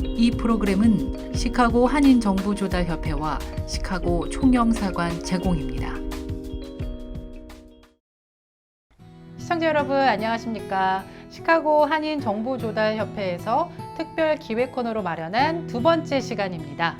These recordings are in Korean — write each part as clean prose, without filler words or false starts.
이 프로그램은 시카고 한인정보조달협회와 시카고 총영사관 제공입니다. 시청자 여러분 안녕하십니까? 시카고 한인정보조달협회에서 특별 기획 코너로 마련한 두 번째 시간입니다.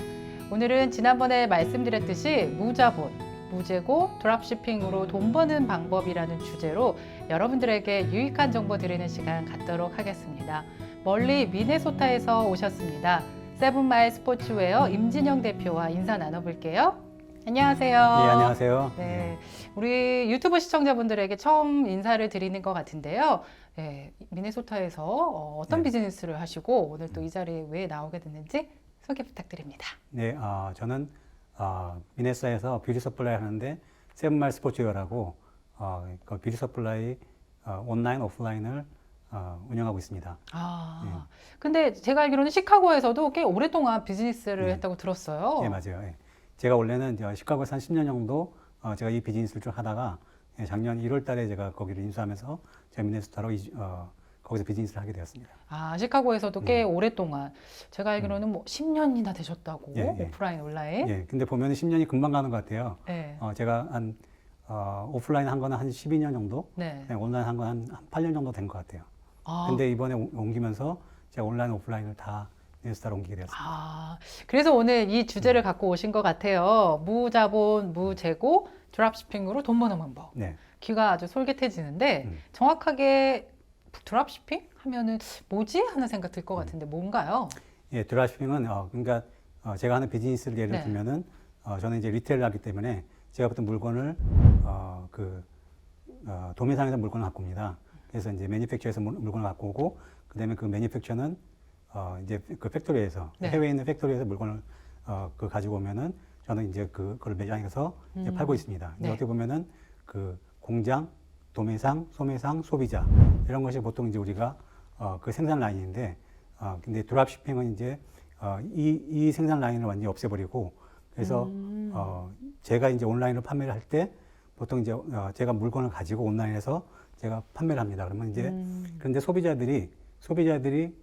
오늘은 지난번에 말씀드렸듯이 무자본, 무재고, 드롭시핑으로 돈 버는 방법이라는 주제로 여러분들에게 유익한 정보 드리는 시간 갖도록 하겠습니다. 멀리 미네소타에서 오셨습니다. 세븐마일 스포츠웨어 임진영 대표와 인사 나눠볼게요. 안녕하세요. 네, 안녕하세요. 네, 우리 유튜브 시청자분들에게 처음 인사를 드리는 것 같은데요. 네, 미네소타에서 어떤 비즈니스를 하시고 오늘 또 이 자리에 왜 나오게 됐는지 소개 부탁드립니다. 네, 저는 미네소타에서 뷰티 서플라이 하는데 세븐마일 스포츠웨어라고 그 뷰티 서플라이 온라인, 오프라인을 운영하고 있습니다. 근데 제가 알기로는 시카고에서도 꽤 오랫동안 비즈니스를 했다고 들었어요. 네, 맞아요. 네. 제가 원래는 시카고에서 한 10년 정도 제가 이 비즈니스를 좀 하다가 작년 1월 달에 제가 거기를 인수하면서 제가 미네소타로 거기서 비즈니스를 하게 되었습니다. 시카고에서도 꽤 오랫동안 제가 알기로는 뭐 10년이나 되셨다고 오프라인, 온라인. 예, 근데 보면 10년이 금방 가는 것 같아요. 제가 한 오프라인 한 거는 한 12년 정도, 온라인 한 건 한 8년 정도 된 것 같아요. 근데 이번에 옮기면서 제가 온라인, 오프라인을 다 미네소타로 옮기게 되었습니다. 그래서 오늘 이 주제를 갖고 오신 것 같아요. 무자본, 무재고, 드롭시핑으로 돈 버는 방법. 귀가 아주 솔깃해지는데 정확하게 드롭시핑 하면은 뭐지? 하는 생각 들 것 같은데 뭔가요? 예, 드롭시핑은 그러니까 제가 하는 비즈니스를 예를 들면은 저는 이제 리테일을 하기 때문에 제가 어떤 물건을 도매상에서 물건을 갖고 옵니다. 그래서 이제 매니팩처에서 물건을 갖고 오고 그다음에 그 매니팩처는 이제 그 팩토리에서 해외에 있는 팩토리에서 물건을 그 가지고 오면은 저는 이제 그걸 매장에서 이제 팔고 있습니다. 어떻게 보면은 그 공장, 도매상, 소매상, 소비자 이런 것이 보통 이제 우리가 그 생산 라인인데 근데 드롭시핑은 이제 이 생산 라인을 완전히 없애버리고 그래서 제가 이제 온라인으로 판매를 할 때 보통 이제 제가 물건을 가지고 온라인에서 제가 판매를 합니다. 그러면 이제 그런데 소비자들이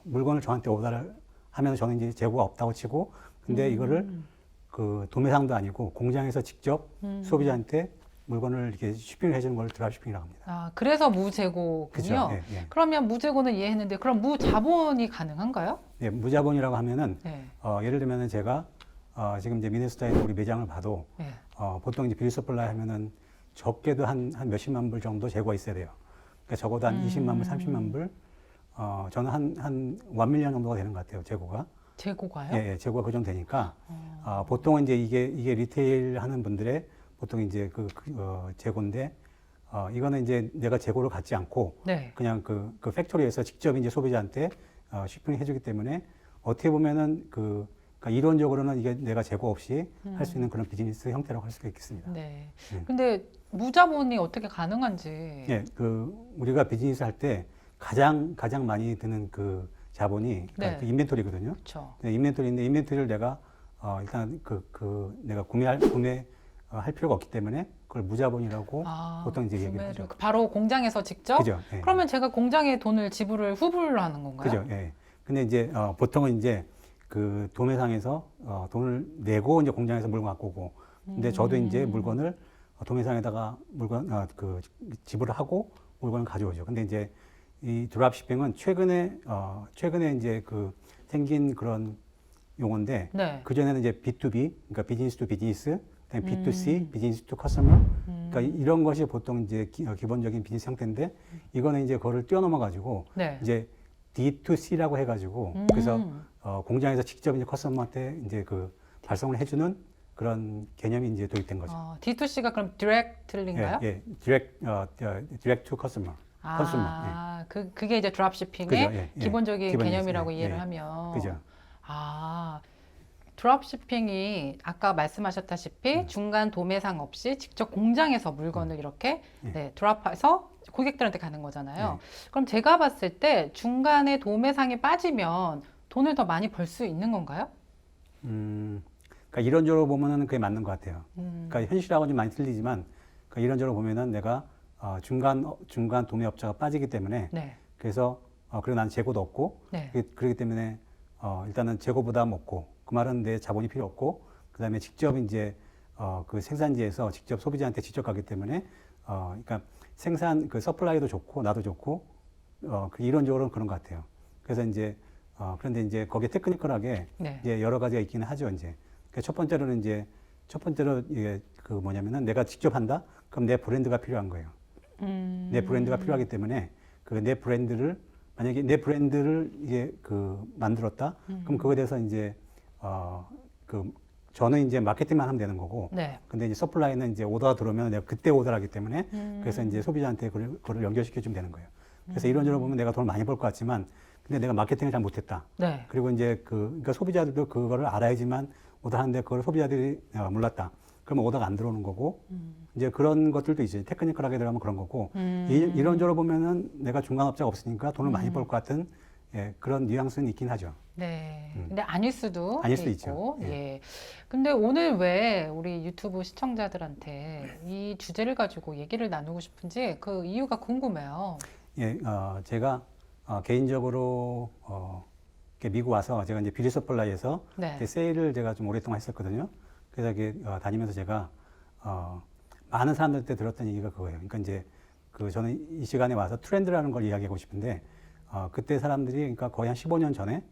물건을 저한테 오더를 하면 저는 이제 재고가 없다고 치고 근데 이거를 그 도매상도 아니고 공장에서 직접 소비자한테 물건을 이렇게 쇼핑을 해주는 걸 드롭시핑이라고 합니다. 그래서 무재고군요. 그렇죠. 그러면 무재고는 이해했는데 그럼 무자본이 가능한가요? 네, 무자본이라고 하면은 예를 들면은 제가 지금 이제 미네소타에 우리 매장을 봐도 보통 이제 뷰티 서플라이 하면은 적게도 한 몇십만 불 정도 재고가 있어야 돼요. 그러니까 적어도 한 20만 불, 30만 불. 저는 한 1밀리언 정도가 되는 것 같아요, 재고가. 재고가요? 예, 재고가 그 정도 되니까 보통은 이제 이게 리테일 하는 분들의 보통 이제 재고인데 이거는 이제 내가 재고를 갖지 않고 그냥 그 팩토리에서 직접 이제 소비자한테 쇼핑을 해주기 때문에 어떻게 보면은 그러니까 이론적으로는 이게 내가 재고 없이 할 수 있는 그런 비즈니스 형태라고 할 수가 있겠습니다. 근데 무자본이 어떻게 가능한지. 예, 우리가 비즈니스 할 때 가장 많이 드는 그 자본이 그 인벤토리거든요. 인벤토리인데 인벤토리를 내가 일단 내가 구매할 필요가 없기 때문에 그걸 무자본이라고 보통 이제 얘기를 하죠. 바로 공장에서 직접? 그죠. 그러면 제가 공장에 돈을 지불을 후불로 하는 건가요? 그죠. 예. 근데 이제 보통은 이제 그 도매상에서 돈을 내고 이제 공장에서 물건 갖고 오고. 근데 저도 이제 물건을 도매상에다가 지불을 하고 물건을 가져오죠. 근데 이제 이 드롭시핑은 최근에 이제 생긴 그런 용어인데 그전에는 이제 B2B, 그러니까 비즈니스 투 비즈니스, 그다음에 B2C, 비즈니스 투 커스터머. 그러니까 이런 것이 보통 이제 기본적인 비즈니스 형태인데 이거는 이제 그거를 뛰어넘어 가지고 이제 D2C라고 해 가지고 그래서 공장에서 직접 이제 커스터머한테 이제 발송을 해 주는 그런 개념이 이제 도입된 거죠. D2C가 그럼 디렉트인가요? 예, 디렉트 투 커스터머. 그게 이제 드롭시핑의 기본적인 개념이라고 이해를 하면. 그죠. 드롭시핑이 아까 말씀하셨다시피 중간 도매상 없이 직접 공장에서 물건을 이렇게 드롭해서 고객들한테 가는 거잖아요. 그럼 제가 봤을 때 중간에 도매상이 빠지면 돈을 더 많이 벌 수 있는 건가요? 그러니까 이론적으로 보면은 그게 맞는 것 같아요. 그러니까 현실하고는 좀 많이 틀리지만 그러니까 이론적으로 보면은 내가 중간 도매업자가 빠지기 때문에 그래서 그리고 난 재고도 없고 그렇기 때문에 일단은 재고보다 먹고 그 말은 내 자본이 필요 없고 그다음에 직접 이제 그 생산지에서 직접 소비자한테 직접 가기 때문에 그러니까 생산 그 서플라이도 좋고 나도 좋고 그 이론적으로는 그런 것 같아요. 그래서 이제 그런데 이제 거기에 테크니컬하게 네. 이제 여러 가지가 있기는 하죠. 이제 첫 번째로는 이제 첫 번째로 이게 그 뭐냐면은 내가 직접 한다. 그럼 내 브랜드가 필요한 거예요. 내 브랜드가 필요하기 때문에 그 내 브랜드를 만약에 내 브랜드를 이게 그 만들었다. 그럼 그거에 대해서 이제 그 저는 이제 마케팅만 하면 되는 거고. 네. 근데 이제 서플라이는 이제 오더가 들어오면 내가 그때 오더를 하기 때문에 그래서 이제 소비자한테 그걸 연결시켜 주면 되는 거예요. 그래서 이런저런 보면 내가 돈을 많이 벌 것 같지만 근데 내가 마케팅을 잘 못했다. 네. 그리고 이제 그러니까 소비자들도 그거를 알아야지만 오더하는데 그걸 소비자들이 몰랐다. 그러면 오더가 안 들어오는 거고 이제 그런 것들도 이제 테크니컬하게 들어가면 그런 거고 이런저런 보면은 내가 중간업자가 없으니까 돈을 많이 벌 것 같은 예, 그런 뉘앙스는 있긴 하죠. 네. 근데 아닐 수도 아닐 수도 있고. 있죠. 예. 근데 오늘 왜 우리 유튜브 시청자들한테 이 주제를 가지고 얘기를 나누고 싶은지 그 이유가 궁금해요. 예, 제가 개인적으로 이렇게 미국 와서 제가 이제 뷰티 서플라이에서 네. 이렇게 세일을 제가 좀 오랫동안 했었거든요. 그래서 이렇게 다니면서 제가 많은 사람들한테 들었던 얘기가 그거예요. 그러니까 이제 그 저는 이 시간에 와서 트렌드라는 걸 이야기하고 싶은데 그때 사람들이 그러니까 거의 한 15년 전에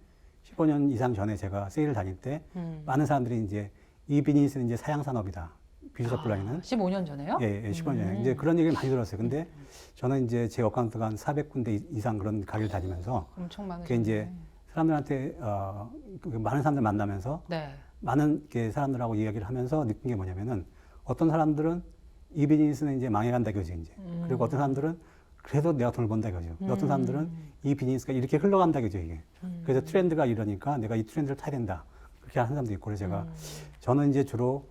15년 이상 전에 제가 세일을 다닐 때 많은 사람들이 이제 이 비즈니스는 이제 사양 산업이다. 뷰티 서플라이는 15년 전에요? 예, 예, 15년 전에 이제 그런 얘기를 많이 들었어요. 근데 저는 이제 제 어카운트가 한 400군데 이상 그런 가게를 다니면서 엄청 그게 많으셨네. 이제 사람들한테 그 많은 사람들 만나면서 네. 많은 이렇게 사람들하고 이야기를 하면서 느낀 게 뭐냐면은 어떤 사람들은 이 비즈니스는 이제 망해간다 이거죠 이제. 그리고 어떤 사람들은 그래도 내가 돈을 번다 이거죠. 어떤 사람들은 이 비즈니스가 이렇게 흘러간다 이거죠 이게. 그래서 트렌드가 이러니까 내가 이 트렌드를 타야 된다. 그렇게 하는 사람도 있고 그래서 제가 저는 이제 주로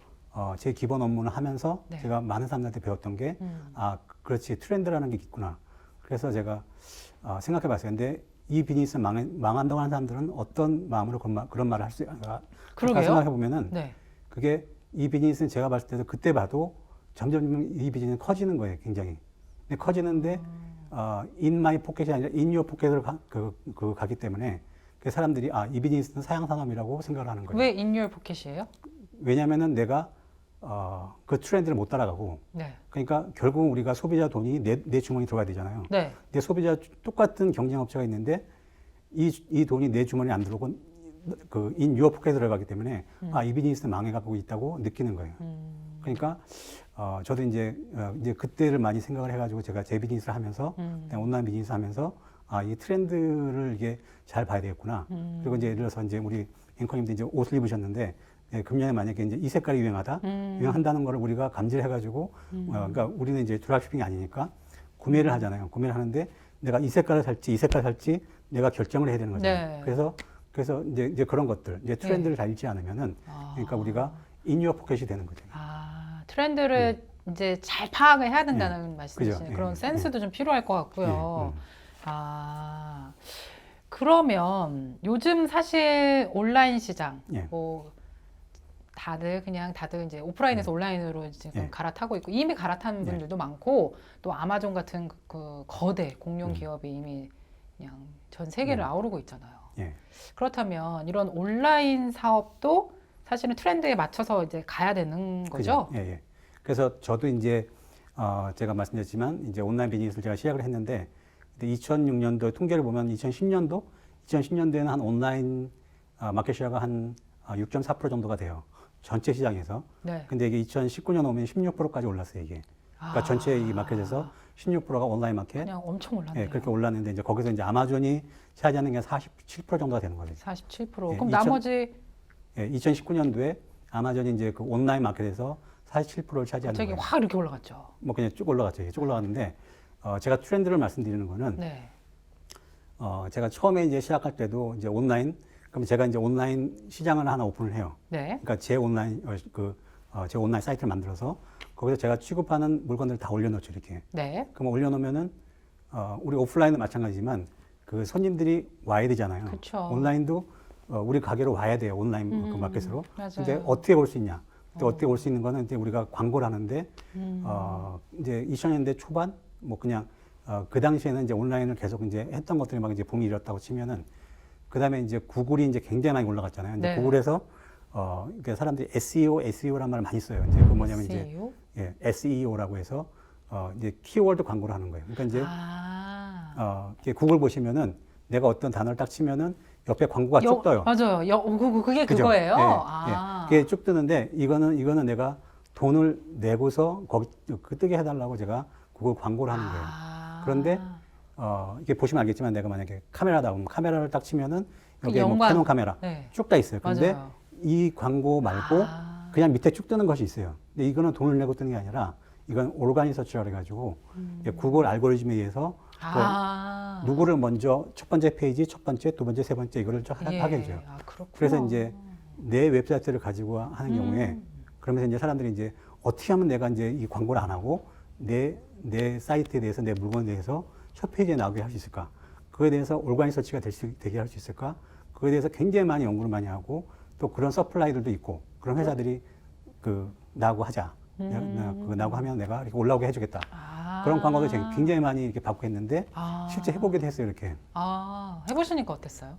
제 기본 업무를 하면서 네. 제가 많은 사람들한테 배웠던 게 그렇지 트렌드라는 게 있구나. 그래서 제가 생각해 봤어요. 근데 이 비즈니스 망한다고 하는 사람들은 어떤 마음으로 그런 말을 할 수 있을까 그러게요. 생각해 보면은 네. 그게 이 비즈니스는 제가 봤을 때도 그때 봐도 점점 이 비즈니스는 커지는 거예요, 굉장히. 근데 커지는데 in my pocket이 아니라 in your pocket으로 가기 때문에 그 사람들이 이 비즈니스는 사양 산업이라고 생각을 하는 거예요. 왜 in your pocket이에요? 왜냐하면은 내가 그 트렌드를 못 따라가고 네. 그러니까 결국 우리가 소비자 돈이 내 주머니 들어가야 되잖아요. 네. 내 소비자 똑같은 경쟁업체가 있는데 이 돈이 내 주머니에 안 들어오고 그 인 유어 포켓에 들어가기 때문에 이 비즈니스는 망해가고 있다고 느끼는 거예요. 그러니까 저도 이제 그때를 많이 생각을 해가지고 제가 제 비즈니스를 하면서 온라인 비즈니스 하면서 이 트렌드를 이게 잘 봐야 되겠구나. 그리고 이제 예를 들어서 이제 우리 앵커님도 이제 옷을 입으셨는데 금년에 만약에 이제 이 색깔이 유행한다는 거를 우리가 감지를 해가지고 그러니까 우리는 이제 드랍시핑이 아니니까 구매를 하잖아요. 구매를 하는데 내가 이 색깔을 살지 이 색깔을 살지 내가 결정을 해야 되는 거잖아요. 네. 그래서 이제 그런 것들 이제 트렌드를 잘 읽지 않으면은 그러니까 우리가 인유어 포켓이 되는 거죠. 트렌드를 이제 잘 파악을 해야 된다는 말씀이시네요. 그죠. 그런 센스도 좀 필요할 것 같고요. 예, 그러면 요즘 사실 온라인 시장, 예. 뭐 다들 이제 오프라인에서 온라인으로 지금 예. 갈아타고 있고 이미 갈아타는 분들도 많고 또 아마존 같은 그 거대 공룡 기업이 이미 그냥 전 세계를 아우르고 있잖아요. 예. 그렇다면 이런 온라인 사업도 사실은 트렌드에 맞춰서 이제 가야 되는 거죠? 그죠? 예, 예. 그래서 저도 이제 제가 말씀드렸지만 이제 온라인 비즈니스를 제가 시작을 했는데 2006년도 통계를 보면 2010년도에는 한 온라인 마켓 쉐어가 한 6.4% 정도가 돼요. 전체 시장에서. 네. 근데 이게 2019년 오면 16%까지 올랐어요, 이게. 그러니까 전체 이 마켓에서 16%가 온라인 마켓. 그냥 엄청 올랐네요. 예, 그렇게 올랐는데 이제 거기서 이제 아마존이 차지하는 게 47% 정도가 되는 거죠. 47%. 예, 그럼 나머지 예, 2019년도에 아마존이 이제 그 온라인 마켓에서 47%를 차지하는 갑자기 거예요. 확 이렇게 올라갔죠. 뭐 그냥 쭉 올라갔죠. 쭉 올라갔는데 제가 트렌드를 말씀드리는 거는 네. 제가 처음에 이제 시작할 때도 이제 온라인 그럼 제가 이제 온라인 시장을 하나 오픈을 해요. 네. 그러니까 제 온라인 제 온라인 사이트를 만들어서 거기서 제가 취급하는 물건들을 다 올려놓죠 이렇게. 네. 그럼 올려놓으면은 우리 오프라인도 마찬가지지만 그 손님들이 와야 되잖아요. 그쵸. 온라인도 우리 가게로 와야 돼요. 온라인 그 마켓으로. 맞아요. 근데 어떻게 올 수 있냐? 또 어떻게 올 수 있는 거는 이제 우리가 광고를 하는데 이제 2000년대 초반 뭐 그냥 그 당시에는 이제 온라인을 계속 이제 했던 것들이 막 이제 붐이 일었다고 치면은 그다음에 이제 구글이 이제 굉장히 많이 올라갔잖아요. 근데 네. 구글에서 그러니까 사람들이 SEO라는 말을 많이 써요. 이제 그 뭐냐면 이제 SEO? SEO라고 해서 이제 키워드 광고를 하는 거예요. 그러니까 이제 이렇게 구글 보시면은 내가 어떤 단어를 딱 치면은 옆에 광고가 쭉 떠요. 맞아요. 그게 그죠? 그거예요? 그게 쭉 뜨는데 이거는 내가 돈을 내고서 거기 그 뜨게 해달라고 제가 구글 광고를 하는 거예요. 그런데 이게 보시면 알겠지만 내가 만약에 카메라다 그러면 카메라를 딱 치면은 여기에 뭐 캐논 카메라 네. 쭉 다 있어요. 근데 맞아요. 이 광고 말고 그냥 밑에 쭉 뜨는 것이 있어요. 근데 이거는 돈을 내고 뜨는 게 아니라 이건 오르가닉 서치라 그래가지고 구글 알고리즘에 의해서 누구를 먼저 첫 번째 페이지, 첫 번째, 두 번째, 세 번째 이거를 쫙 하게 해줘요. 그래서 이제 내 웹사이트를 가지고 하는 경우에 그러면서 이제 사람들이 이제 어떻게 하면 내가 이제 이 광고를 안 하고 내 사이트에 대해서 내 물건에 대해서 첫 페이지에 나오게 할 수 있을까? 그거에 대해서 올가닉 서치가 되게 할 수 있을까? 그거에 대해서 굉장히 많이 연구를 많이 하고 또 그런 서플라이들도 있고 그런 회사들이 나하고 하자. 나하고 하면 내가 이렇게 올라오게 해주겠다. 그런 광고도 제가 굉장히 많이 이렇게 받고 했는데 실제 해보기도 했어요, 이렇게. 해보시니까 어땠어요?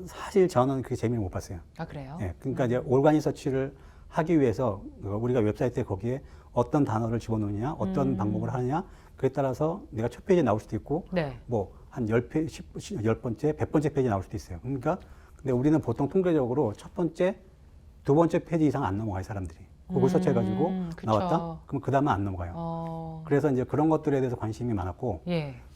사실 저는 그게 재미를 못 봤어요. 그래요? 예, 그러니까 이제 올가닉 서치를 하기 위해서 우리가 웹사이트에 거기에 어떤 단어를 집어넣느냐, 어떤 방법을 하느냐, 그에 따라서 내가 첫 페이지에 나올 수도 있고, 네. 뭐, 한 10번째, 100번째 페이지에 나올 수도 있어요. 그러니까, 근데 우리는 보통 통계적으로 첫 번째, 두 번째 페이지 이상 안 넘어가요, 사람들이. 구글 서치해가지고 나왔다? 그럼 그 다음은 안 넘어가요. 그래서 이제 그런 것들에 대해서 관심이 많았고,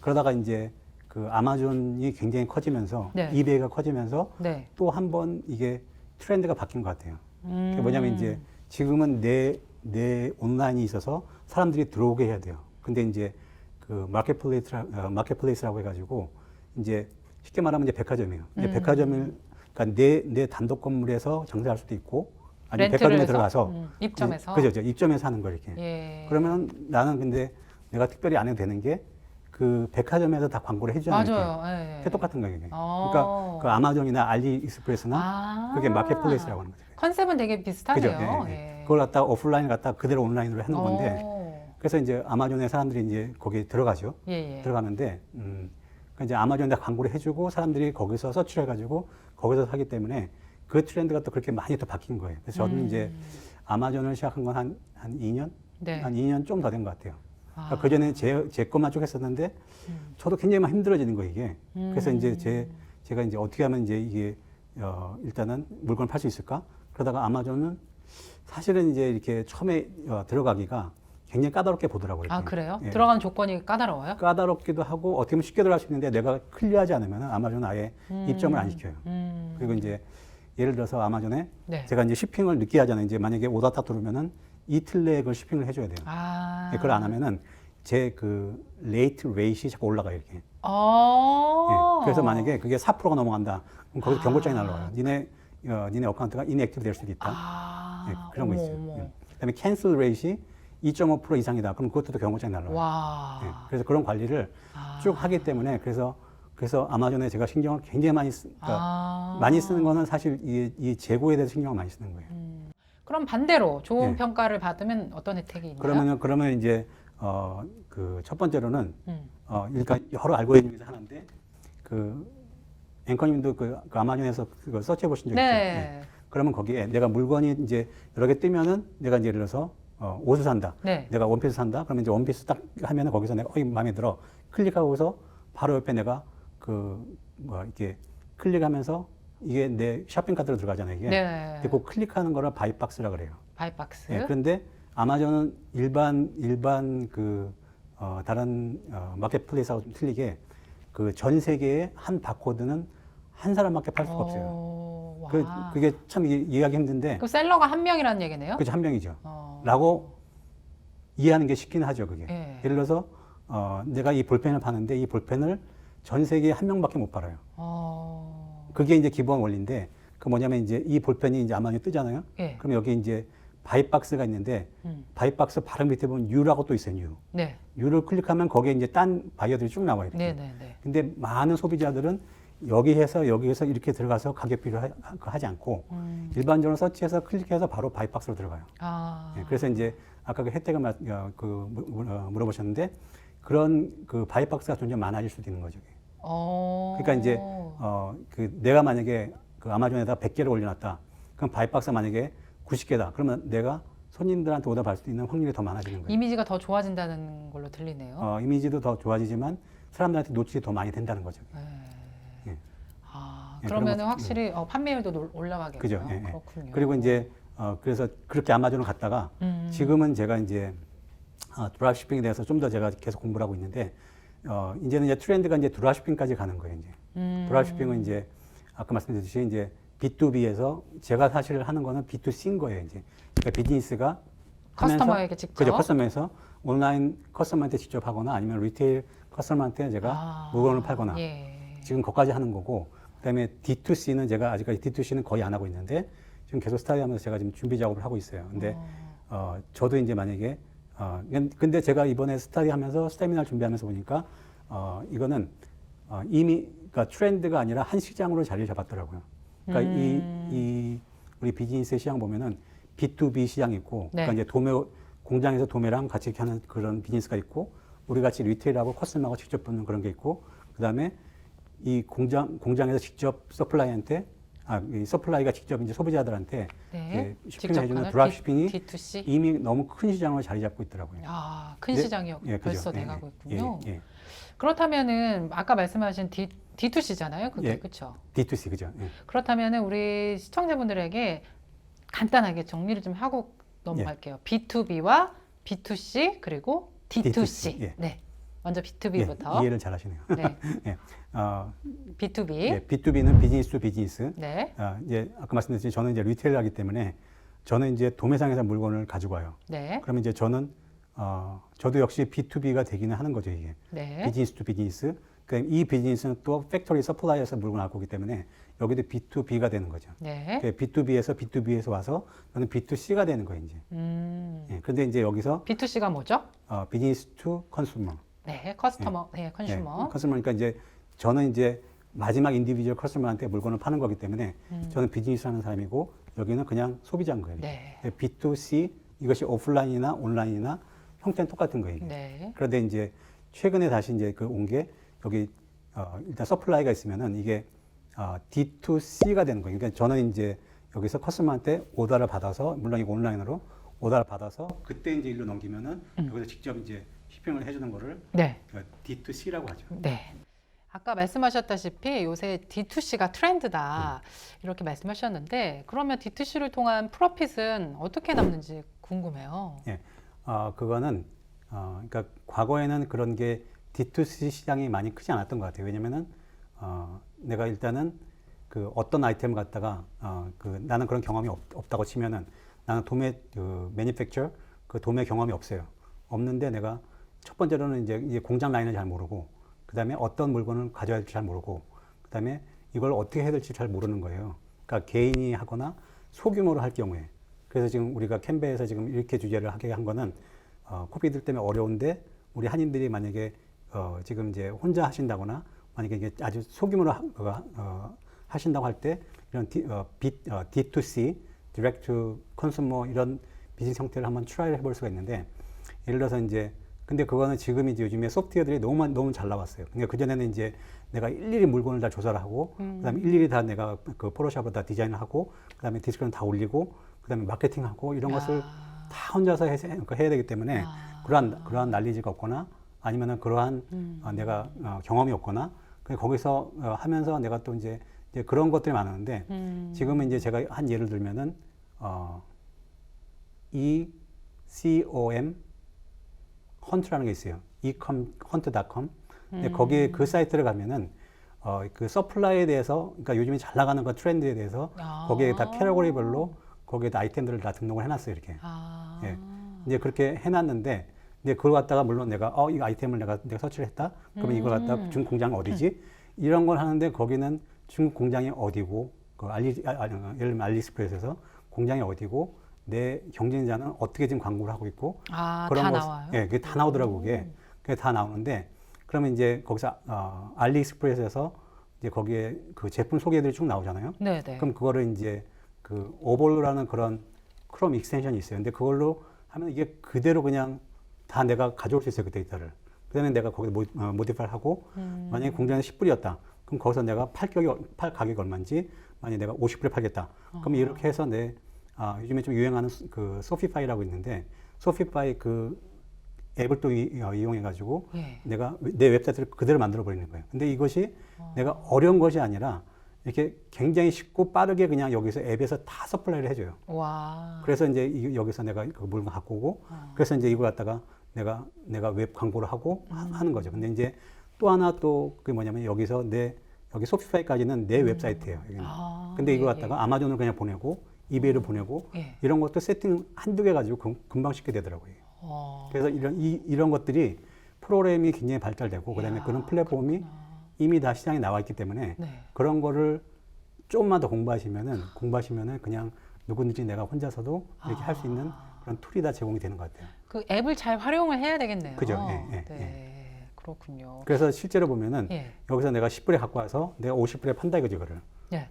그러다가 이제 그 아마존이 굉장히 커지면서, 이베이가 커지면서 또 한 번 이게 트렌드가 바뀐 것 같아요. 그게 뭐냐면 이제 지금은 내 온라인이 있어서 사람들이 들어오게 해야 돼요. 근데 이제 그 마켓플레이스라고 해가지고 이제 쉽게 말하면 이제 백화점이에요. 이제 백화점을 그러니까 내 단독 건물에서 장사할 수도 있고 아니면 백화점에 들어가서 입점해서 그죠, 입점해서 하는 거 이렇게. 그러면 나는 근데 내가 특별히 안 해도 되는 게 그 백화점에서 다 광고를 해주잖아요. 맞아요. 똑같은 거예요. 이게. 그러니까 그 아마존이나 알리익스프레스나 그게 마켓플레이스라고 하는 거죠. 컨셉은 되게 비슷하네요. 그죠? 그걸 갖다 오프라인 갖다 그대로 온라인으로 해놓은 건데 그래서 이제 아마존에 사람들이 이제 거기에 들어가죠. 들어가는데 그러니까 이제 아마존에다 광고를 해주고 사람들이 거기서 서치를 해가지고 거기서 사기 때문에 그 트렌드가 또 그렇게 많이 또 바뀐 거예요. 그래서 저는 이제 아마존을 시작한 건 한 2년? 한 2년 좀 더 된 것 같아요. 그러니까 그 전에 제 것만 쭉 했었는데 저도 굉장히 많이 힘들어지는 거예요, 이게. 그래서 이제 제가 이제 어떻게 하면 이제 이게 일단은 물건을 팔 수 있을까? 그러다가 아마존은 사실은 이제 이렇게 처음에 들어가기가 굉장히 까다롭게 보더라고요. 그래요? 예. 들어가는 조건이 까다로워요? 까다롭기도 하고 어떻게 보면 쉽게 들어갈 수 있는데 내가 클리어하지 않으면 아마존은 아예 입점을 안 시켜요. 그리고 이제 예를 들어서 아마존에 제가 이제 쇼핑을 늦게 하잖아요. 이제 만약에 오다 딱 들어오면은 이틀 내에 그걸 쇼핑을 해줘야 돼요. 예, 그걸 안 하면은 제 그 레이트 레이시 자꾸 올라가요, 이렇게. 예, 그래서 만약에 그게 4%가 넘어간다. 그럼 거기서 경고장이 날라와요. 니네 어카운트가 인액티브 될 수도 있다. 예, 그런 거 있어요. 예. 그다음에 캔슬 레이시 2.5% 이상이다. 그럼 그것도 경고장이 날라와요. 예, 그래서 그런 관리를 쭉 하기 때문에 그래서 아마존에 제가 신경을 굉장히 많이 쓰는 거는 사실 이 재고에 대해서 신경을 많이 쓰는 거예요. 그럼 반대로 좋은 평가를 받으면 어떤 혜택이 있나요? 그러면 이제 그 첫 번째로는 그러니까 여러 알고리즘에서 하는데 그 앵커님도 그 아마존에서 그거 서치해 보신 적 있죠? 네. 그러면 거기에 내가 물건이 이제 여러 개 뜨면은 내가 이제 예를 들어서 옷을 산다. 내가 원피스 산다. 그러면 이제 원피스 딱 하면은 거기서 내가 마음에 들어 클릭하고서 바로 옆에 내가 이렇게 클릭하면서 이게 내 쇼핑 카드로 들어가잖아요. 이게. 그 클릭하는 거를 바이박스라 그래요. 바이박스. 그런데 아마존은 일반 다른 마켓플레이스하고 좀 틀리게 그 전 세계에 한 바코드는 한 사람밖에 팔 수가 없어요. 그게 참 이해하기 힘든데. 그 셀러가 한 명이라는 얘기네요? 그렇죠, 한 명이죠. 라고 이해하는 게 쉽긴 하죠, 그게. 예를 들어서 내가 이 볼펜을 파는데 이 볼펜을 전 세계에 한 명밖에 못 팔아요. 그게 이제 기본 원리인데 그 뭐냐면 이제 이 볼펜이 이제 아마존에 뜨잖아요. 그럼 여기 이제 바이박스가 있는데 바이박스 바로 밑에 보면 U라고 또 있어요. U. U를 클릭하면 거기에 이제 딴 바이어들이 쭉 나와요. 근데 많은 소비자들은 여기에서 이렇게 들어가서 가격 비교를 하지 않고 일반적으로 서치해서 클릭해서 바로 바이박스로 들어가요. 그래서 이제 아까 그 혜택을 물어보셨는데 그런 그 바이박스가 점점 많아질 수도 있는 거죠. 그러니까 이제 그 내가 만약에 그 아마존에다 100개를 올려놨다. 그럼 바이박스가 만약에 90개다. 그러면 내가 손님들한테 오더받을 수 있는 확률이 더 많아지는 거예요. 이미지가 더 좋아진다는 걸로 들리네요. 이미지도 더 좋아지지만 사람들한테 노출이 더 많이 된다는 거죠. 네. 예. 예, 그러면 그런 것, 확실히 올라가겠네요. 그죠. 예, 예. 그렇군요. 그리고 이제 그래서 그렇게 아마존을 갔다가 지금은 제가 이제 드랍시핑에 대해서 좀 더 제가 계속 공부를 하고 있는데 이제는 이제 트렌드가 이제 드랍시핑까지 가는 거예요. 이제 드랍시핑은 이제 아까 말씀드렸듯이 이제 B2B에서 제가 사실 하는 거는 B2C인 거예요. 이제 그러니까 비즈니스가 커스터머에게 직접. 그죠. 커스터머에서 온라인 커스터머한테 직접 하거나 아니면 리테일 커스터머한테 제가 물건을 팔거나 예. 지금 거기까지 하는 거고 그다음에 D2C는 제가 아직까지 D2C는 거의 안 하고 있는데 지금 계속 스타디하면서 제가 지금 준비 작업을 하고 있어요. 근데 저도 이제 만약에 근데 제가 이번에 스타디하면서 스타미나를 준비하면서 보니까 이거는 이미 그러니까 트렌드가 아니라 한 시장으로 자리를 잡았더라고요. 그러니까 이 우리 비즈니스 시장 보면은 B2B 시장이 있고 네. 그러니까 이제 공장에서 도매랑 같이 이렇게 하는 그런 비즈니스가 있고 우리 같이 리테일하고 커스텀하고 직접 붙는 그런 게 있고 그다음에 이 공장에서 직접 서플라이한테 이 서플라이가 직접 이제 소비자들한테 네. 쇼핑을 해주는 드랍시핑이 D2C. 이미 너무 큰 시장으로 자리 잡고 있더라고요. 큰 네. 시장이 예, 벌써 그죠. 돼가고 예, 있군요. 예, 예. 그렇다면은 아까 말씀하신 D2C잖아요. 그게 예. 그렇죠. D2C 그죠. 예. 그렇다면은 우리 시청자분들에게 간단하게 정리를 좀 하고 넘어갈게요. B2B와 B2C 그리고 D2C. D2C, 예. 네. 먼저 B2B부터. 이해를 잘 하시네요. 네. 예. B2B. 예, B2B는 비즈니스 투 비즈니스. 네. 이제 아까 말씀드렸듯이 저는 이제 리테일을 하기 때문에 저는 이제 도매상에서 물건을 가지고 와요. 네. 그러면 이제 저는 저도 역시 B2B가 되기는 하는 거죠, 이게. 네. 비즈니스 투 비즈니스. 그러니까 이 비즈니스는 또 팩토리 서플라이에서 물건을 갖고 오기 때문에 여기도 B2B가 되는 거죠. 네. B2B에서 와서 저는 B2C가 되는 거예요, 이제. 예, 그런데 이제 여기서 B2C가 뭐죠? 비즈니스 투 컨슈머. 네. 커스터머. 네. 컨슈머. 컨슈머니까 이제 저는 이제 마지막 인디비주얼 커스터머한테 물건을 파는 거기 때문에 저는 비즈니스 하는 사람이고 여기는 그냥 소비자인 거예요. 네. B2C 이것이 오프라인이나 온라인이나 형태는 똑같은 거예요. 이게. 네. 그런데 이제 최근에 다시 이제 그 온 게 여기 일단 서플라이가 있으면은 이게 D2C가 되는 거예요. 그러니까 저는 이제 여기서 커스터머한테 오더를 받아서 물론 이거 온라인으로 오더를 받아서 그때 이제 일로 넘기면은 여기서 직접 이제 쇼핑을 해주는 거를 네. D2C라고 하죠. 네. 아까 말씀하셨다시피 요새 D2C가 트렌드다 이렇게 말씀하셨는데 그러면 D2C를 통한 프로핏은 어떻게 남는지 궁금해요. 예, 그거는 그러니까 과거에는 그런 게 D2C 시장이 많이 크지 않았던 것 같아요. 왜냐면은 내가 일단은 그 어떤 아이템을 갖다가 나는 그런 경험이 없다고 치면은 나는 도매 매니팩처 그 도매 경험이 없어요. 없는데 내가 첫 번째로는 이제 공장 라인을 잘 모르고 그다음에 어떤 물건을 가져야 될지 잘 모르고 그다음에 이걸 어떻게 해야 될지 잘 모르는 거예요. 그러니까 개인이 하거나 소규모로 할 경우에 그래서 지금 우리가 캔베에서 지금 이렇게 주제를 하게 한 거는 코비드 때문에 어려운데 우리 한인들이 만약에 지금 이제 혼자 하신다거나 만약에 이게 아주 소규모로 하신다고 할 때 이런 D2C, Direct to Consumer 이런 비즈니스 형태를 한번 트라이를 해볼 수가 있는데 예를 들어서 이제 근데 그거는 지금 이제 요즘에 소프트웨어들이 너무 잘 나왔어요. 그러니까 그전에는 이제 내가 일일이 물건을 다 조사를 하고 그다음에 일일이 다 내가 그 포토샵으로 다 디자인을 하고 그다음에 디스크는 다 올리고 그다음에 마케팅하고 이런 것을 다 혼자서 해야 되기 때문에 그러한 난리지가 없거나 아니면은 그러한 내가 경험이 없거나 그냥 거기서 하면서 내가 또 이제 그런 것들이 많았는데 지금은 이제 제가 한 예를 들면은 ECOM 헌트라는 게 있어요. ecom.hunt.com. 근데 거기에 그 사이트를 가면은 그 서플라이에 대해서 그러니까 요즘에 잘 나가는 그 트렌드에 대해서 거기에 다 캐러고리별로 거기에다 아이템들을 다 등록을 해놨어요. 이렇게. 예. 이제 그렇게 해놨는데 근데 그걸 갖다가 물론 내가 이 아이템을 내가 서치를 했다. 그러면 이걸 갖다가 중국 공장 어디지? 이런 걸 하는데 거기는 중국 공장이 어디고 예를 들면 알리익스프레스에서 공장이 어디고 내 경쟁자는 어떻게 지금 광고를 하고 있고 그런 다 것, 나와요? 예, 그게 다 나오더라고 그게 다 나오는데 그러면 이제 거기서 알리익스프레스에서 이제 거기에 그 제품 소개들이 쭉 나오잖아요. 네네. 그럼 그거를 이제 그 오볼로라는 그런 크롬 익스텐션이 있어요. 근데 그걸로 하면 이게 그대로 그냥 다 내가 가져올 수 있어요 그 데이터를. 그다음에 내가 거기서 모디파이를 하고 만약에 공장에서 10불이었다. 그럼 거기서 내가 팔 가격이 얼마인지 만약에 내가 50불에 팔겠다. 그럼 이렇게 해서 요즘에 좀 유행하는 그 소피파이라고 있는데 소피파이 그 앱을 또 이용해가지고 예. 내가 내 웹사이트를 그대로 만들어 버리는 거예요. 근데 이것이 내가 어려운 것이 아니라 이렇게 굉장히 쉽고 빠르게 그냥 여기서 앱에서 다 서플라이를 해줘요. 와. 그래서 이제 여기서 내가 그 물건 갖고 오고 그래서 이제 이걸 갖다가 내가 웹 광고를 하고 하는 거죠. 근데 이제 또 하나 또 그게 뭐냐면 여기서 여기 소피파이까지는 내 웹사이트예요. 여기는. 근데 이걸 갖다가 아마존으로 그냥 보내고 이베이로 보내고 예. 이런 것도 세팅 한두 개 가지고 금방 쉽게 되더라고요. 그래서 이런 것들이 프로그램이 굉장히 발달되고 그다음에 그런 플랫폼이 이미 다 시장에 나와 있기 때문에 네. 그런 거를 조금만 더 공부하시면은 그냥 누구든지 내가 혼자서도 이렇게 할 수 있는 그런 툴이 다 제공이 되는 것 같아요. 그 앱을 잘 활용을 해야 되겠네요. 그죠? 네. 그렇군요. 그래서 실제로 보면은 예. 여기서 내가 10불에 갖고 와서 내가 50불에 판다 이거죠, 이거를. 예.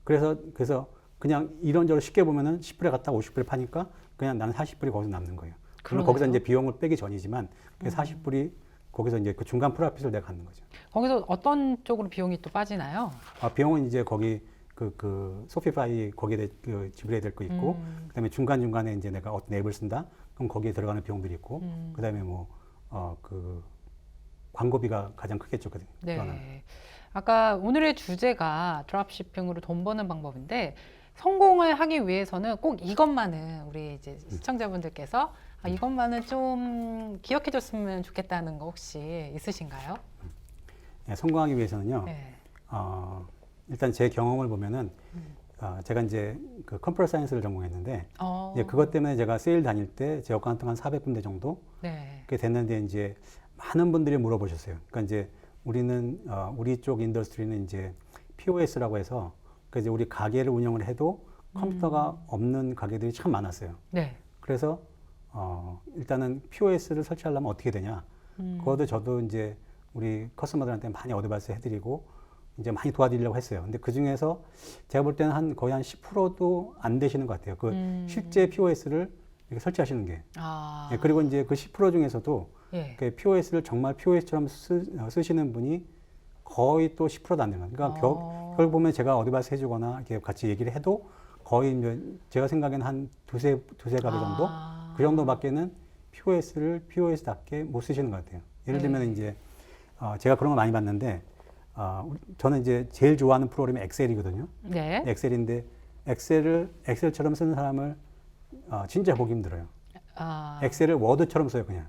그래서 그냥 이런저런 쉽게 보면은 10불에 갖다 50불에 파니까 그냥 나는 40불이 거기서 남는 거예요. 그럼 거기서 이제 비용을 빼기 전이지만 그 40불이 거기서 이제 그 중간 프로핏을 내가 갖는 거죠. 거기서 어떤 쪽으로 비용이 또 빠지나요? 비용은 이제 거기 그 소피파이 거기에 지불해야 될 거 있고 그다음에 중간중간에 이제 내가 어떤 앱을 쓴다. 그럼 거기에 들어가는 비용들이 있고 그다음에 그 광고비가 가장 크겠죠. 네. 아까 오늘의 주제가 드롭시핑으로 돈 버는 방법인데 성공을 하기 위해서는 꼭 이것만은 우리 이제 시청자분들께서 이것만은 좀 기억해 줬으면 좋겠다는 거 혹시 있으신가요? 네, 성공하기 위해서는요. 네. 일단 제 경험을 보면은 제가 이제 그 컴퓨터 사이언스를 전공했는데 이제 그것 때문에 제가 세일 다닐 때 제 어카운팅 한 400군데 정도 네. 그게 됐는데 이제 많은 분들이 물어보셨어요. 그러니까 이제 우리 쪽 인더스트리는 이제 POS라고 해서 그래서 우리 가게를 운영을 해도 컴퓨터가 없는 가게들이 참 많았어요. 네. 그래서 일단은 POS를 설치하려면 어떻게 되냐? 그것도 저도 이제 우리 커스터머들한테 많이 어드바이스 해드리고 이제 많이 도와드리려고 했어요. 근데 그 중에서 제가 볼 때는 거의 한 10%도 안 되시는 것 같아요. 실제 POS를 이렇게 설치하시는 게. 예, 그리고 이제 그 10% 중에서도 예. 그 POS를 정말 POS처럼 쓰시는 분이 거의 또 10%도 안 되는 거예요. 그러니까 결국 보면 제가 어드바이스 해주거나 이렇게 같이 얘기를 해도 거의 이제 제가 생각에는 한 두세 가지 정도 그 정도밖에는 POS를 POS답게 못 쓰시는 것 같아요. 예를 들면 이제 제가 그런 거 많이 봤는데 저는 이제 제일 좋아하는 프로그램이 엑셀이거든요. 네. 엑셀인데 엑셀처럼 쓰는 사람을 진짜 보기 힘들어요. 엑셀을 워드처럼 써요, 그냥.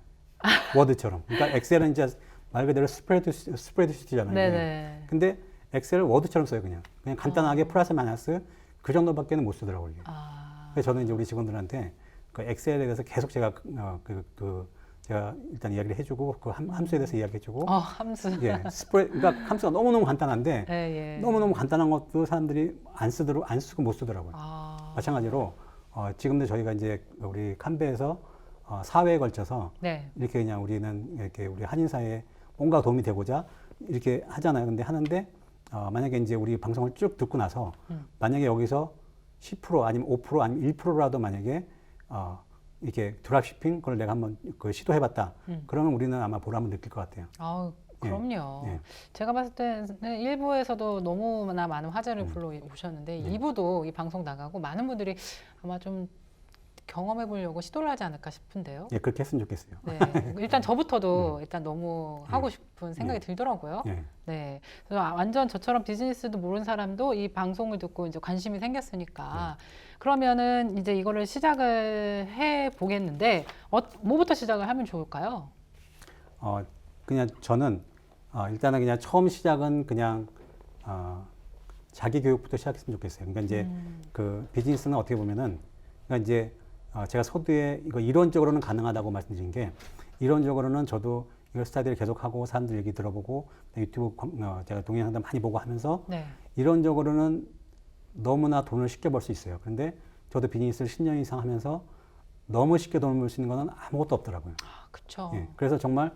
워드처럼. 그러니까 엑셀은 이제 말 그대로 스프레드시트잖아요. 네네. 근데 엑셀을 워드처럼 써요, 그냥. 그냥 간단하게 플러스 마이너스 그 정도밖에는 못 쓰더라고요. 이게. 그래서 저는 이제 우리 직원들한테 그 엑셀에 대해서 계속 제가 제가 일단 이야기를 해주고 그 함수에 대해서 이야기해주고. 함수. 예, 그러니까 함수가 너무너무 간단한데 예. 너무너무 간단한 것도 사람들이 안 쓰고 못 쓰더라고요. 마찬가지로 지금도 저희가 이제 우리 칸베에서 4회에 걸쳐서 네. 이렇게 그냥 우리는 이렇게 우리 한인사회에 뭔가 도움이 되고자 이렇게 하잖아요. 근데 하는데 만약에 이제 우리 방송을 쭉 듣고 나서 만약에 여기서 10% 아니면 5% 아니면 1%라도 만약에 이렇게 드랍시핑 그걸 내가 한번 시도해봤다. 그러면 우리는 아마 보람을 느낄 것 같아요. 그럼요. 예. 제가 봤을 때는 1부에서도 너무나 많은 화제를 불러오셨는데 2부도 이 방송 나가고 많은 분들이 아마 좀 경험해 보려고 시도를 하지 않을까 싶은데요. 예, 그렇게 했으면 좋겠어요. 네. 일단 저부터도 일단 너무 하고 싶은 생각이 들더라고요. 예. 네. 그래서 완전 저처럼 비즈니스도 모르는 사람도 이 방송을 듣고 이제 관심이 생겼으니까 그러면은 이제 이거를 시작을 해 보겠는데 뭐부터 시작을 하면 좋을까요? 그냥 저는 일단은 그냥 처음 시작은 그냥 자기 교육부터 시작했으면 좋겠어요. 그러니까 이제 그 비즈니스는 어떻게 보면은 그러니까 이제 제가 서두에 이거 이론적으로는 가능하다고 말씀드린 게 이론적으로는 저도 이걸 스타디를 계속하고 사람들 얘기 들어보고 유튜브 제가 동영상도 많이 보고 하면서 네. 이론적으로는 너무나 돈을 쉽게 벌 수 있어요. 그런데 저도 비즈니스를 10년 이상 하면서 너무 쉽게 돈을 벌 수 있는 거는 아무것도 없더라고요. 그렇죠. 예, 그래서 정말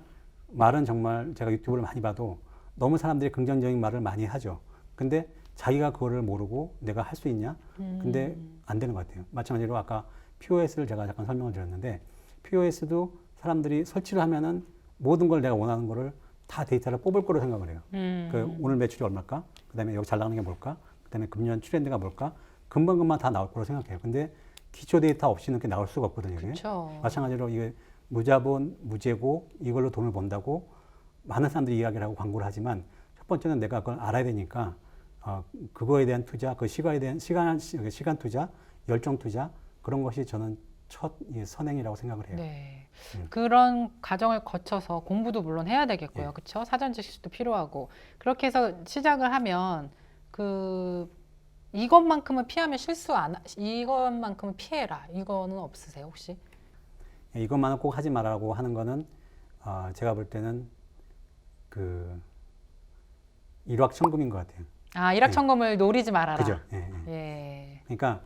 말은 정말 제가 유튜브를 많이 봐도 너무 사람들이 긍정적인 말을 많이 하죠. 근데 자기가 그거를 모르고 내가 할 수 있냐? 근데 안 되는 것 같아요. 마찬가지로 아까 POS를 제가 잠깐 설명을 드렸는데 POS도 사람들이 설치를 하면은 모든 걸 내가 원하는 거를 다 데이터를 뽑을 거로 생각을 해요. 음. 그 오늘 매출이 얼마일까? 그다음에 여기 잘 나가는 게 뭘까? 그다음에 금년 트렌드가 뭘까? 금방금방 다 나올 거로 생각해요. 근데 기초 데이터 없이는 그게 나올 수가 없거든요. 이게. 그렇죠. 마찬가지로 이게 무자본, 무재고 이걸로 돈을 번다고 많은 사람들이 이야기를 하고 광고를 하지만 첫 번째는 내가 그걸 알아야 되니까 그거에 대한 투자, 그 시간에 대한 시간 투자, 열정 투자 그런 것이 저는 첫 선행이라고 생각을 해요. 네. 그런 과정을 거쳐서 공부도 물론 해야 되겠고요. 예. 그렇죠? 사전 지식도 필요하고. 그렇게 해서 시작을 하면 그 이것만큼은 피하면 이것만큼은 피해라. 이거는 없으세요, 혹시? 이것만은 꼭 하지 말라고 하는 거는 제가 볼 때는 그 일확천금인 것 같아요. 아, 일확천금을 노리지 말아라. 그죠? 예. 예. 그러니까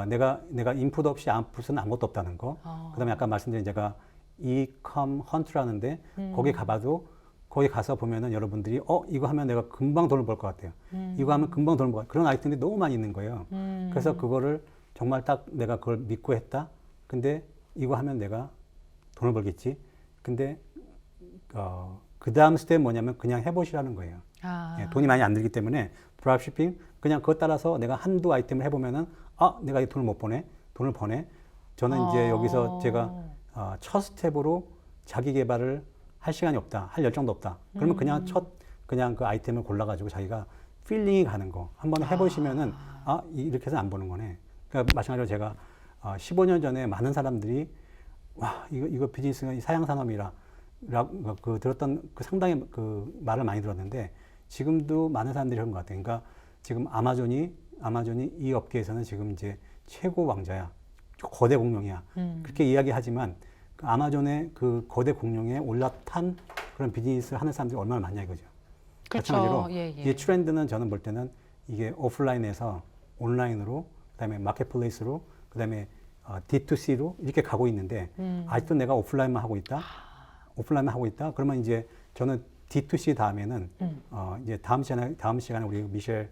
내가 인풋 없이 아웃풋은 아무것도 없다는 거. 그다음에 아까 말씀드린 제가 이컴 헌트라는데 거기 가봐도 거기 가서 보면은 여러분들이 이거 하면 내가 금방 돈을 벌 것 같아요. 이거 하면 금방 돈을 벌 그런 아이템들이 너무 많이 있는 거예요. 그래서 그거를 정말 딱 내가 그걸 믿고 했다. 근데 이거 하면 내가 돈을 벌겠지. 근데 그 다음 스텝은 뭐냐면 그냥 해보시라는 거예요. 아. 예, 돈이 많이 안 들기 때문에 드랍shipping 그냥 그것 따라서 내가 한두 아이템을 해보면은 내가 이 돈을 못 버네, 돈을 버네. 저는 이제 여기서 제가 첫 스텝으로 자기 개발을 할 시간이 없다, 할 열정도 없다. 그러면 그냥 그 아이템을 골라가지고 자기가 필링이 가는 거 한번 해보시면은 이렇게 해서 안 보는 거네. 그러니까 마찬가지로 제가 15년 전에 많은 사람들이 와 이거 비즈니스가 사양 산업이라 그 들었던 그 상당히 그 말을 많이 들었는데 지금도 많은 사람들이 그런 것 같아요. 그러니까 지금 아마존이 이 업계에서는 지금 이제 최고 왕자야, 거대 공룡이야. 그렇게 이야기하지만 그 아마존의 그 거대 공룡에 올라탄 그런 비즈니스 하는 사람들이 얼마나 많냐 이거죠. 그렇죠. 마찬가지로 예. 이 트렌드는 저는 볼 때는 이게 오프라인에서 온라인으로, 그다음에 마켓플레이스로, 그다음에 D2C로 이렇게 가고 있는데 아직도 내가 오프라인만 하고 있다. 그러면 이제 저는 D2C 다음에는 이제 다음 시간에 우리 미셸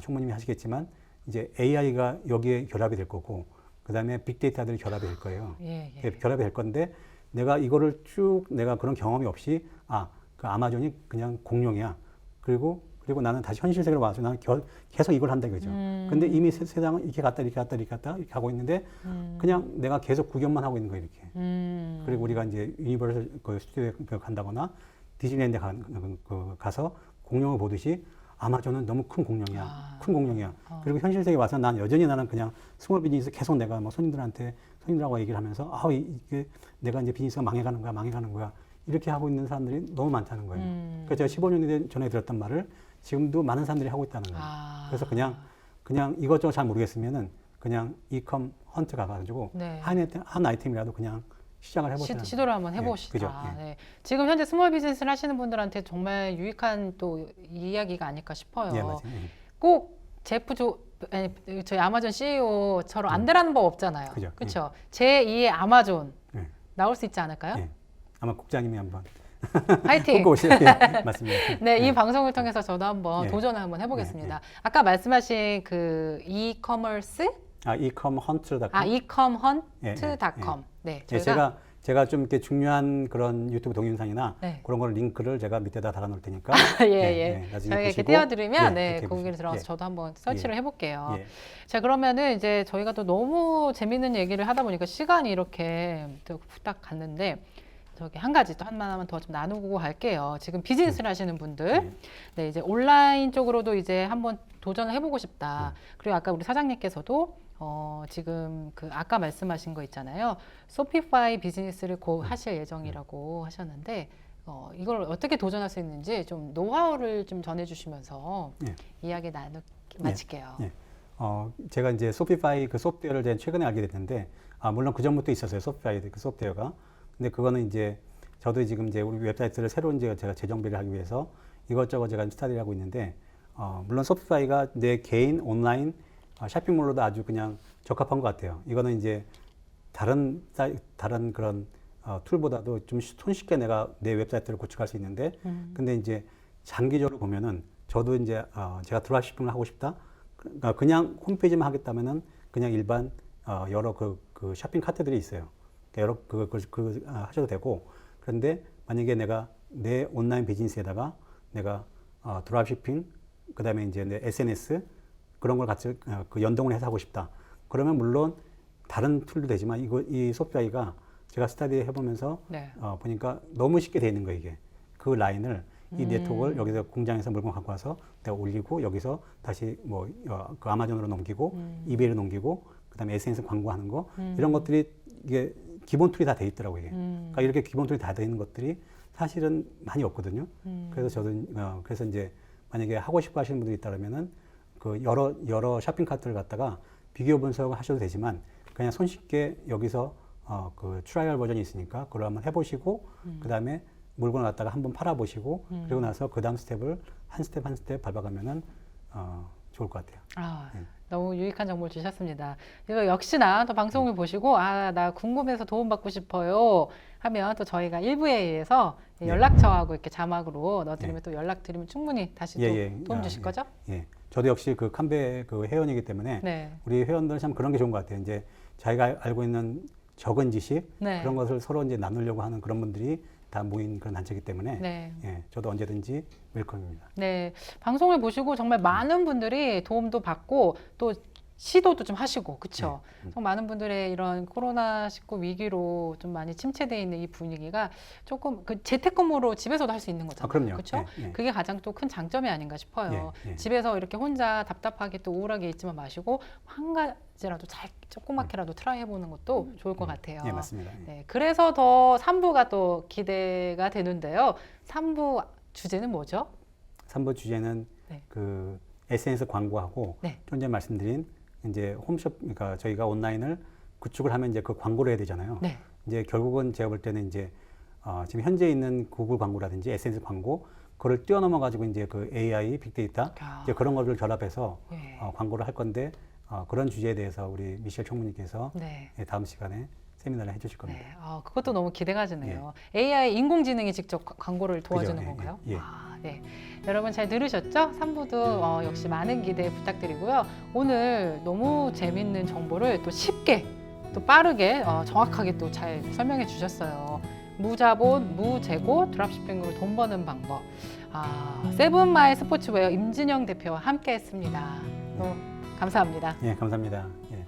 총무님이 하시겠지만 이제 AI가 여기에 결합이 될 거고 그다음에 빅데이터들이 결합이 될 거예요. 예. 결합이 될 건데 내가 이거를 쭉 내가 그런 경험이 없이 그 아마존이 그냥 공룡이야. 그리고 나는 다시 현실 세계로 와서 나는 계속 이걸 한다 이거죠. 근데 이미 세상은 이렇게 갔다 이렇게 가고 있는데 그냥 내가 계속 구경만 하고 있는 거예요, 이렇게. 그리고 우리가 이제 유니버설 그 스튜디오에 간다거나 디즈니랜드에 가서 공룡을 보듯이 아마존은 너무 큰 공룡이야. 그리고 현실 세계에 와서 여전히 나는 그냥 스몰 비즈니스 계속 내가 뭐 손님들하고 얘기를 하면서 이게 내가 이제 비즈니스가 망해가는 거야. 이렇게 하고 있는 사람들이 너무 많다는 거예요. 그래서 제가 15년 전에 들었던 말을 지금도 많은 사람들이 하고 있다는 거예요. 그래서 그냥 이것저것 잘 모르겠으면은 그냥 이컴 헌트 가가지고 네. 한 아이템이라도 그냥 시작을 해보시는 시도를 한번 해보시다. 그죠? 네. 지금 현재 스몰 비즈니스를 하시는 분들한테 정말 유익한 또 이야기가 아닐까 싶어요. 맞아요. 꼭 저희 아마존 CEO처럼 안 되라는 법 없잖아요. 그죠. 그렇죠. 제2의 아마존 네. 나올 수 있지 않을까요? 예. 아마 국장님이 한번 화이팅! 꼭 오실 맞습니다. 네, 이 방송을 통해서 저도 한번 예. 도전을 한번 해보겠습니다. 아까 말씀하신 그 이커머스? 이컴 헌트닷컴. 이컴헌트.com. 네, 제가 좀 이렇게 중요한 그런 유튜브 동영상이나 네. 그런 걸 링크를 제가 밑에다 달아놓을 테니까. 예. 나중에 저희가 이렇게 보시고, 띄워드리면 이렇게 거기를 보시고. 들어가서 저도 한번 서치를 해볼게요. 예. 자, 그러면은 이제 저희가 또 너무 재밌는 얘기를 하다 보니까 시간이 이렇게 또 후딱 갔는데 저기 한 가지 또 하나만 더 좀 나누고 갈게요. 지금 비즈니스를 하시는 분들, 네, 이제 온라인 쪽으로도 이제 한번 도전을 해보고 싶다. 그리고 아까 우리 사장님께서도 지금 그 아까 말씀하신 거 있잖아요. 소피파이 비즈니스를 곧 하실 예정이라고 하셨는데 이걸 어떻게 도전할 수 있는지 좀 노하우를 좀 전해주시면서 이야기 마칠게요. 제가 이제 소피파이 그 소프트웨어를 제가 최근에 알게 됐는데 물론 그 전부터 있었어요. 소피파이 그 소프트웨어가. 근데 그거는 이제 저도 지금 이제 우리 웹사이트를 새로 이제 제가 재정비를 하기 위해서 이것저것 제가 스타디를 하고 있는데 물론 소피파이가 내 개인 온라인 쇼핑몰로도 아주 그냥 적합한 것 같아요. 이거는 이제 다른 그런 툴보다도 좀 손쉽게 내가 내 웹사이트를 구축할 수 있는데 근데 이제 장기적으로 보면은 저도 이제 제가 드랍시핑을 하고 싶다. 그러니까 그냥 홈페이지만 하겠다면은 그냥 일반 여러 그 쇼핑 카트들이 있어요. 여러 그거 하셔도 되고 그런데 만약에 내가 내 온라인 비즈니스에다가 내가 드랍시핑, 그다음에 이제 내 SNS 그런 걸 같이 그 연동을 해서 하고 싶다. 그러면 물론 다른 툴도 되지만 이 소프트웨어가 제가 스터디 해보면서 네. 보니까 너무 쉽게 돼 있는 거예요, 이게. 그 라인을 이 네트워크를 여기서 공장에서 물건 갖고 와서 내가 올리고 여기서 다시 뭐 그 아마존으로 넘기고 이베이로 넘기고 그다음에 SNS 광고하는 거 이런 것들이 이게 기본 툴이 다 돼 있더라고요, 이게. 그러니까 이렇게 기본 툴이 다 돼 있는 것들이 사실은 많이 없거든요. 그래서 저도 그래서 이제 만약에 하고 싶어 하시는 분들이 있다면은 그 여러 쇼핑 카트를 갖다가 비교 분석을 하셔도 되지만 그냥 손쉽게 여기서 그 트라이얼 버전이 있으니까 그걸 한번 해보시고 그다음에 물건을 갖다가 한번 팔아보시고 그리고 나서 그 다음 스텝을 한 스텝 밟아가면은 좋을 것 같아요. 너무 유익한 정보를 주셨습니다. 이거 역시나 또 방송을 보시고 나 궁금해서 도움받고 싶어요 하면 또 저희가 일부에 의해서 연락처하고 이렇게 자막으로 넣어드리면 또 연락드리면 충분히 다시 또 도움 주실 거죠? 예. 저도 역시 그 캄베 그 회원이기 때문에 우리 회원들 참 그런 게 좋은 것 같아요. 이제 자기가 알고 있는 적은 지식 그런 것을 서로 이제 나누려고 하는 그런 분들이 다 모인 그런 단체이기 때문에 예, 저도 언제든지 웰컴입니다. 네, 방송을 보시고 정말 많은 분들이 도움도 받고 또 시도도 좀 하시고, 그렇죠? 정말 많은 분들의 이런 코로나19 위기로 좀 많이 침체되어 있는 이 분위기가 조금 그 재택근무로 집에서도 할 수 있는 거잖아요. 그럼요. 그렇죠? 그게 가장 또 큰 장점이 아닌가 싶어요. 집에서 이렇게 혼자 답답하게 또 우울하게 있지만 마시고 한 가지라도 조그맣게라도 트라이 해보는 것도 좋을 것 같아요. 예, 맞습니다. 네, 그래서 더 3부가 또 기대가 되는데요. 3부 주제는 뭐죠? 3부 주제는 그 SNS 광고하고 좀 전에 말씀드린 이제 홈숍, 그러니까 저희가 온라인을 구축을 하면 이제 그 광고를 해야 되잖아요. 이제 결국은 제가 볼 때는 이제 지금 현재 있는 구글 광고라든지 SNS 광고, 그걸 뛰어넘어 가지고 이제 그 AI, 빅데이터 이제 그런 것을 결합해서 광고를 할 건데 그런 주제에 대해서 우리 미셸 총무님께서 다음 시간에 세미나를 해주실 겁니다. 그것도 너무 기대가 되네요. AI 인공지능이 직접 광고를 도와주는 건가요? 네. 여러분 잘 들으셨죠? 3부도 역시 많은 기대 부탁드리고요. 오늘 너무 재밌는 정보를 또 쉽게 또 빠르게 정확하게 또 잘 설명해 주셨어요. 무자본, 무재고 드랍시핑으로 돈 버는 방법. 세븐마일 스포츠웨어 임진영 대표와 함께 했습니다. 감사합니다. 예, 감사합니다. 예.